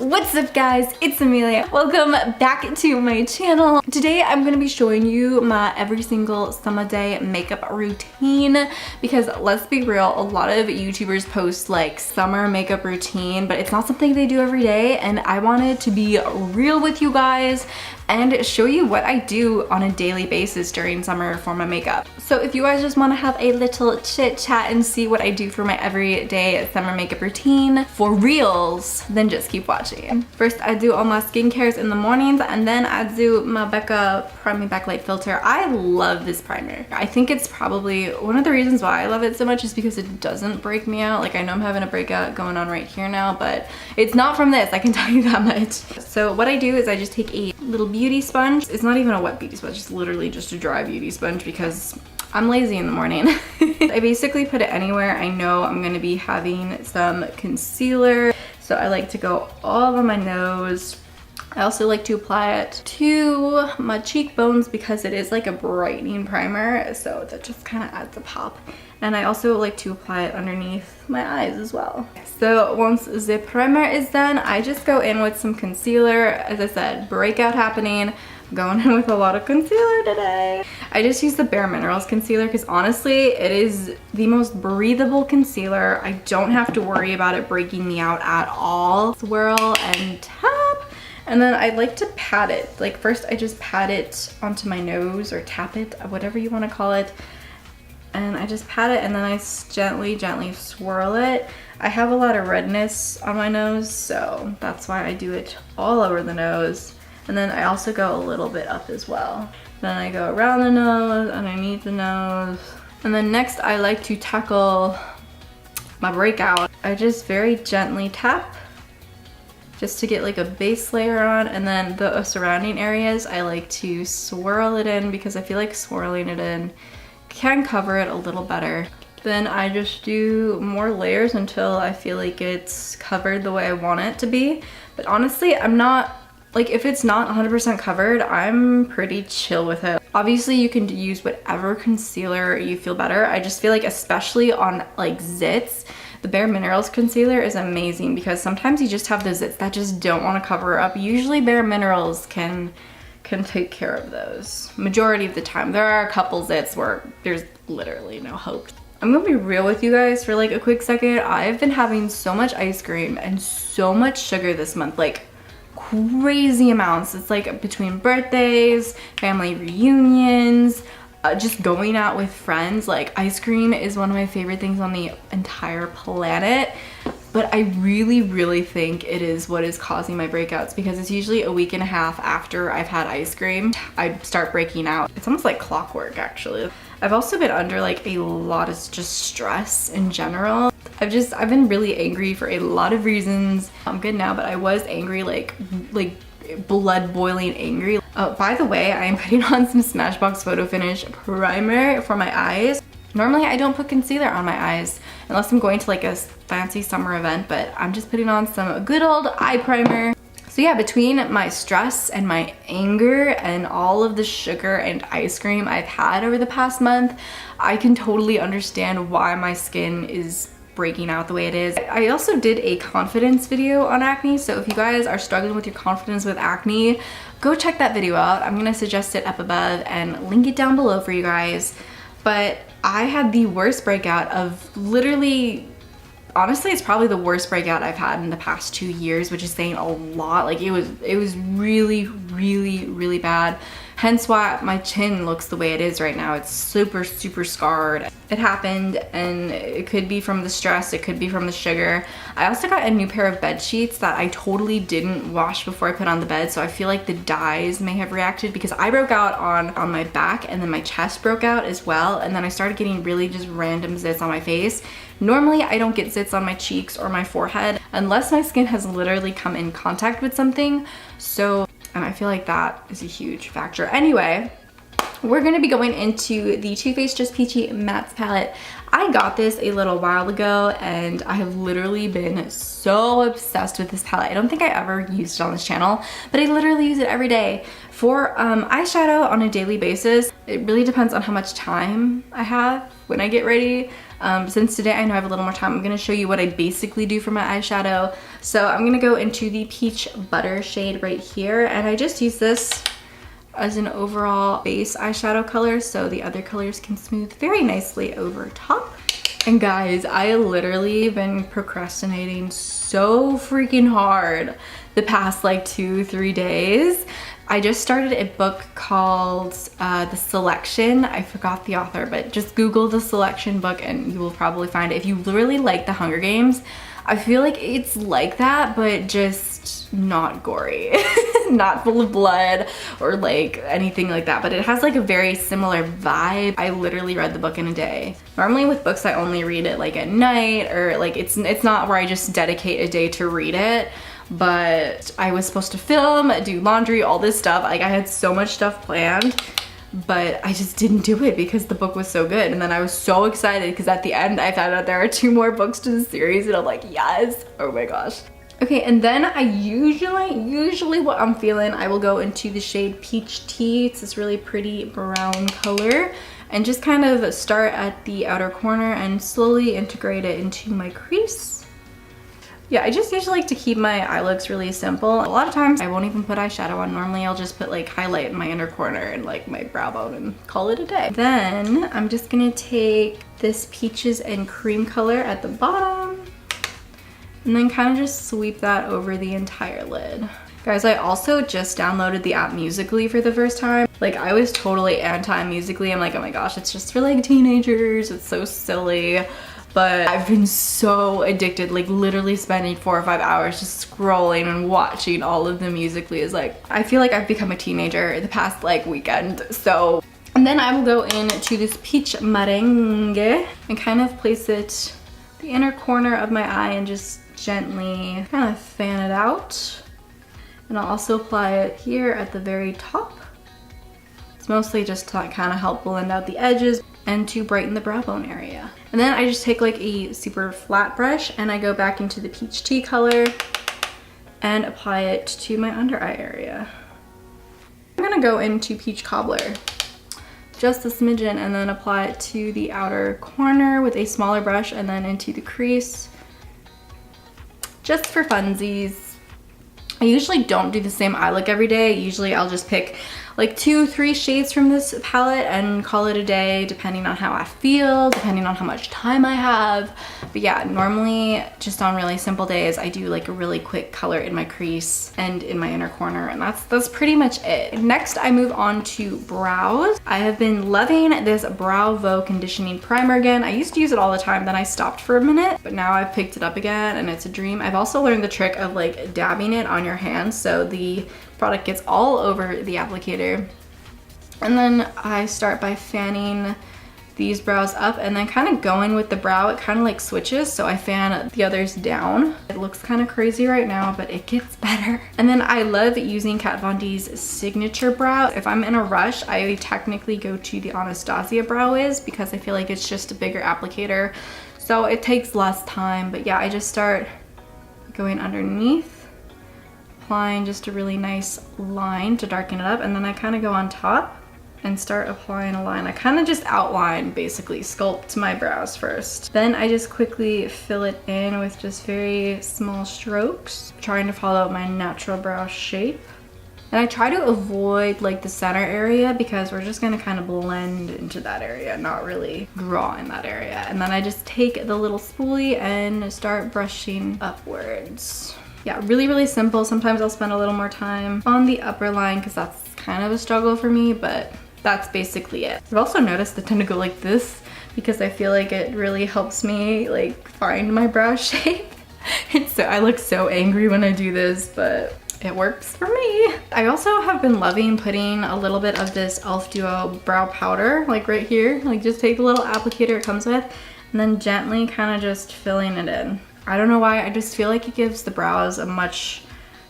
What's up guys, it's Amelia. Welcome back to my channel. Today I'm going to be showing you my every single summer day makeup routine because let's be real, a lot of YouTubers post like summer makeup routine, but it's not something they do every day, and I wanted to be real with you guys and show you what I do on a daily basis during summer for my makeup. So if you guys just want to have a little chit chat and see what I do for my everyday summer makeup routine for reals, then just keep watching. First, I do all my skincares in the mornings, and then I do my BECCA Priming Backlight Filter. I love this primer. I think it's probably one of the reasons why I love it so much is because it doesn't break me out. Like, I know I'm having a breakout going on right here now, but it's not from this, I can tell you that much. So what I do is I just take a little beauty sponge. It's not even a wet beauty sponge, it's literally just a dry beauty sponge because I'm lazy in the morning. I basically put it anywhere I know I'm gonna be having some concealer. So I like to go all over my nose. I also like to apply it to my cheekbones because it is like a brightening primer, so that just kind of adds a pop. And I also like to apply it underneath my eyes as well. So once the primer is done, I just go in with some concealer. As I said, breakout happening. I'm going in with a lot of concealer today. I just use the Bare Minerals concealer because honestly, it is the most breathable concealer. I don't have to worry about it breaking me out at all. Swirl and tap. And then I like to pat it. Like, first I just pat it onto my nose, or tap it, whatever you want to call it. And I just pat it, and then I gently swirl it. I have a lot of redness on my nose, so that's why I do it all over the nose. And then I also go a little bit up as well. Then I go around the nose, underneath the nose. And then next I like to tackle my breakout. I just very gently tap just to get like a base layer on, and then the surrounding areas I like to swirl it in because I feel like swirling it in can cover it a little better. Then I just do more layers until I feel like it's covered the way I want it to be. But honestly, I'm not, like, if it's not 100% covered, I'm pretty chill with it. Obviously, you can use whatever concealer you feel better. I just feel like, especially on like zits, the Bare Minerals concealer is amazing because sometimes you just have those zits that just don't want to cover up. Usually Bare Minerals can take care of those. Majority of the time. There are a couple zits where there's literally no hope. I'm gonna be real with you guys for like a quick second. I've been having so much ice cream and so much sugar this month, like crazy amounts. It's like between birthdays, family reunions, just going out with friends. Like, ice cream is one of my favorite things on the entire planet. But I really think it is what is causing my breakouts because it's usually a week and a half after I've had ice cream, I start breaking out. It's almost like clockwork, actually. I've also been under like a lot of just stress in general. I've been really angry for a lot of reasons. I'm good now, but I was angry, like blood boiling angry. By the way, I am putting on some Smashbox Photo Finish primer for my eyes. Normally I don't put concealer on my eyes unless I'm going to like a fancy summer event, but I'm just putting on some good old eye primer. So yeah, between my stress and my anger and all of the sugar and ice cream I've had over the past month, I can totally understand why my skin is breaking out the way it is. I also did a confidence video on acne, so if you guys are struggling with your confidence with acne, go check that video out. I'm gonna suggest it up above and link it down below for you guys. But I had the worst breakout of literally, honestly, it's probably the worst breakout I've had in the past 2 years, which is saying a lot. Like, it was really bad. Hence why my chin looks the way it is right now. It's super scarred. It happened, and it could be from the stress, it could be from the sugar. I also got a new pair of bed sheets that I totally didn't wash before I put on the bed, so I feel like the dyes may have reacted because I broke out on my back, and then my chest broke out as well, and then I started getting really just random zits on my face. Normally, I don't get zits on my cheeks or my forehead unless my skin has literally come in contact with something. And I feel like that is a huge factor. Anyway, we're gonna be going into the Too Faced Just Peachy Mattes palette. I got this a little while ago and I have literally been so obsessed with this palette. I don't think I ever used it on this channel, but I literally use it every day. For eyeshadow on a daily basis, it really depends on how much time I have when I get ready. Since today I know I have a little more time, I'm gonna show you what I basically do for my eyeshadow. So I'm gonna go into the Peach Butter shade right here, and I just use this as an overall base eyeshadow color so the other colors can smooth very nicely over top. And guys, I literally been procrastinating so freaking hard the past like 2-3 days. I just started a book called The Selection. I forgot the author, but just Google The Selection book and you will probably find it. If you really like The Hunger Games, I feel like it's like that, but just not gory. Not full of blood or like anything like that, but it has like a very similar vibe. I literally read the book in a day. Normally with books, I only read it like at night, or like it's not where I just dedicate a day to read it. But I was supposed to film, do laundry, all this stuff. Like I had so much stuff planned, but I just didn't do it because the book was so good. And then I was so excited because at the end I found out there are 2 more books to the series and I'm like, yes, oh my gosh. Okay, and then I usually what I'm feeling, I will go into the shade Peach Tea. It's this really pretty brown color, and just kind of start at the outer corner and slowly integrate it into my crease. Yeah, I just usually like to keep my eye looks really simple. A lot of times I won't even put eyeshadow on. Normally I'll just put like highlight in my inner corner and like my brow bone and call it a day. Then I'm just gonna take this Peaches and Cream color at the bottom and then kind of just sweep that over the entire lid. Guys, I also just downloaded the app Musical.ly for the first time. Like I was totally anti-Musical.ly. I'm like, oh my gosh, it's just for like teenagers. It's so silly. But I've been so addicted, like literally spending 4 or 5 hours just scrolling and watching all of the Musical.ly. Is like, I feel like I've become a teenager the past like weekend. So, and then I will go into this Peach Merengue and kind of place it the inner corner of my eye and just gently kind of fan it out. And I'll also apply it here at the very top. It's mostly just to kind of help blend out the edges and to brighten the brow bone area. And then I just take like a super flat brush and I go back into the Peach Tea color and apply it to my under eye area. I'm gonna go into Peach Cobbler, just a smidgen, and then apply it to the outer corner with a smaller brush and then into the crease, just for funsies. I usually don't do the same eye look every day. Usually I'll just pick like 2-3 shades from this palette and call it a day, depending on how I feel, depending on how much time I have. But yeah, normally just on really simple days, I do like a really quick color in my crease and in my inner corner, and that's pretty much it. Next, I move on to brows. I have been loving this Bravo Conditioning Primer again. I used to use it all the time, then I stopped for a minute, but now I've picked it up again and it's a dream. I've also learned the trick of like dabbing it on your hands so the product gets all over the applicator. And then I start by fanning these brows up and then kind of going with the brow. It kind of like switches, so I fan the others down. It looks kind of crazy right now, but it gets better. And then I love using Kat Von D's signature brow. If I'm in a rush, I technically go to the Anastasia Brow Wiz because I feel like it's just a bigger applicator, so it takes less time. But yeah, I just start going underneath, applying just a really nice line to darken it up, and then I kind of go on top and start applying a line. I kind of just outline, basically sculpt my brows first. Then I just quickly fill it in with just very small strokes, trying to follow my natural brow shape. And I try to avoid like the center area because we're just gonna kind of blend into that area, not really draw in that area. And then I just take the little spoolie and start brushing upwards. Yeah, really, really simple. Sometimes I'll spend a little more time on the upper line because that's kind of a struggle for me, but that's basically it. I've also noticed I tend to go like this because I feel like it really helps me like find my brow shape. And so I look so angry when I do this, but it works for me. I also have been loving putting a little bit of this e.l.f. Duo brow powder, like right here. Like just take the little applicator it comes with and then gently kind of just filling it in. I don't know why, I just feel like it gives the brows a much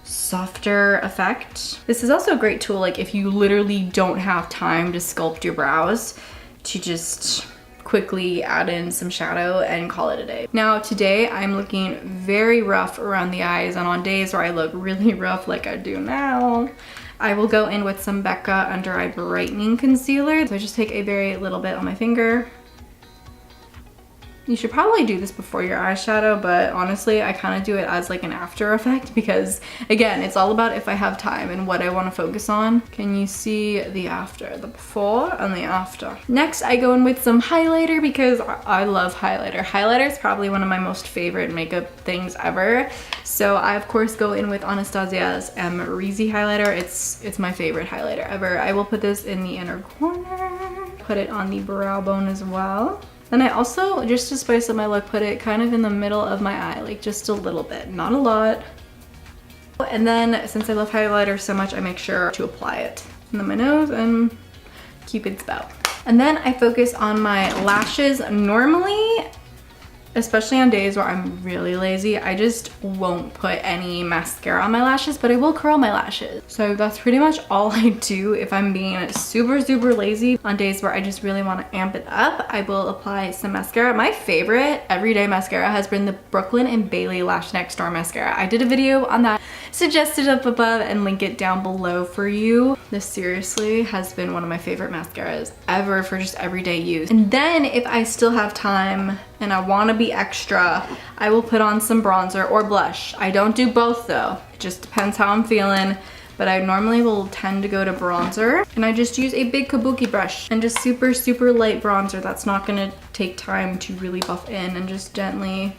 softer effect. This is also a great tool like if you literally don't have time to sculpt your brows, to just quickly add in some shadow and call it a day. Now today I'm looking very rough around the eyes, and on days where I look really rough like I do now, I will go in with some BECCA Under Eye Brightening Concealer. So I just take a very little bit on my finger. You should probably do this before your eyeshadow, but honestly, I kind of do it as like an after effect because again, it's all about if I have time and what I want to focus on. Can you see the after, the before and the after? Next, I go in with some highlighter because I love highlighter. Highlighter is probably one of my most favorite makeup things ever. So I of course go in with Anastasia's Amrezy highlighter. It's my favorite highlighter ever. I will put this in the inner corner, put it on the brow bone as well. And I also, just to spice up my look, put it kind of in the middle of my eye, like just a little bit, not a lot. And then since I love highlighter so much, I make sure to apply it in my nose and Cupid's bow. And then I focus on my lashes. Normally, especially on days where I'm really lazy, I just won't put any mascara on my lashes, but I will curl my lashes. So that's pretty much all I do if I'm being super lazy. On days where I just really want to amp it up, I will apply some mascara. My favorite everyday mascara has been the Brooklyn & Bailey Lash Next Door mascara. I did a video on that, suggested up above and link it down below for you. This seriously has been one of my favorite mascaras ever for just everyday use. And then if I still have time and I want to be extra, I will put on some bronzer or blush. I don't do both though. It just depends how I'm feeling, but I normally will tend to go to bronzer. And I just use a big kabuki brush and just super light bronzer that's not gonna take time to really buff in, and just gently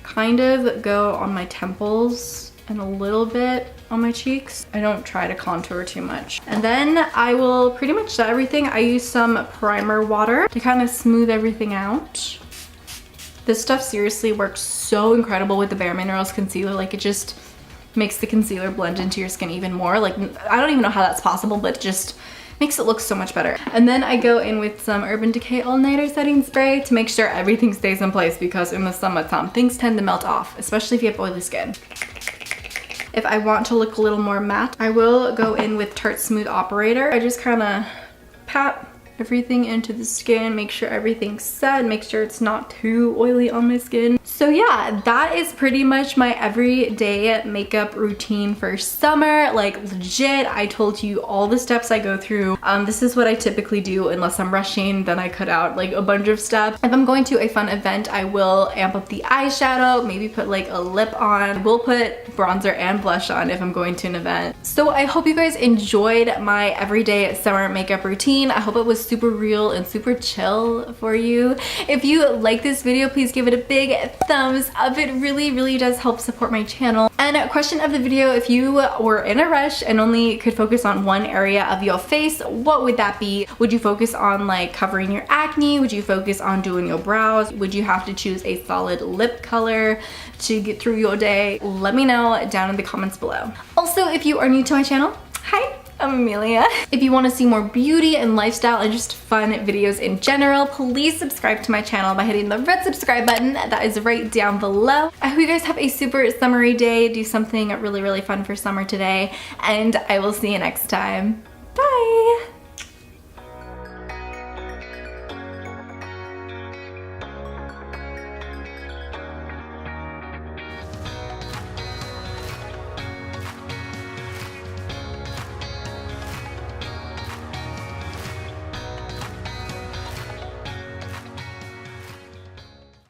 kind of go on my temples and a little bit on my cheeks. I don't try to contour too much. And then I will pretty much set everything. I use some primer water to kind of smooth everything out. This stuff seriously works so incredible with the Bare Minerals concealer. Like, it just makes the concealer blend into your skin even more. Like, I don't even know how that's possible, but it just makes it look so much better. And then I go in with some Urban Decay All Nighter setting spray to make sure everything stays in place, because in the summertime, things tend to melt off, especially if you have oily skin. If I want to look a little more matte, I will go in with Tarte Smooth Operator. I just kind of pat everything into the skin, make sure everything's set, make sure it's not too oily on my skin. So yeah, that is pretty much my everyday makeup routine for summer. Like, legit, I told you all the steps I go through. This is what I typically do unless I'm rushing, then I cut out like a bunch of steps. If I'm going to a fun event, I will amp up the eyeshadow, maybe put like a lip on. We'll put bronzer and blush on if I'm going to an event. So I hope you guys enjoyed my everyday summer makeup routine. I hope it was super real and super chill for you. If you like this video, please give it a big thumbs up. It really does help support my channel. And question of the video, if you were in a rush and only could focus on one area of your face, what would that be? Would you focus on like covering your acne? Would you focus on doing your brows? Would you have to choose a solid lip color to get through your day? Let me know down in the comments below. Also, if you are new to my channel, hi, I'm Amelia. If you want to see more beauty and lifestyle and just fun videos in general, please subscribe to my channel by hitting the red subscribe button that is right down below. I hope you guys have a super summery day. Do something really fun for summer today, and I will see you next time. Bye!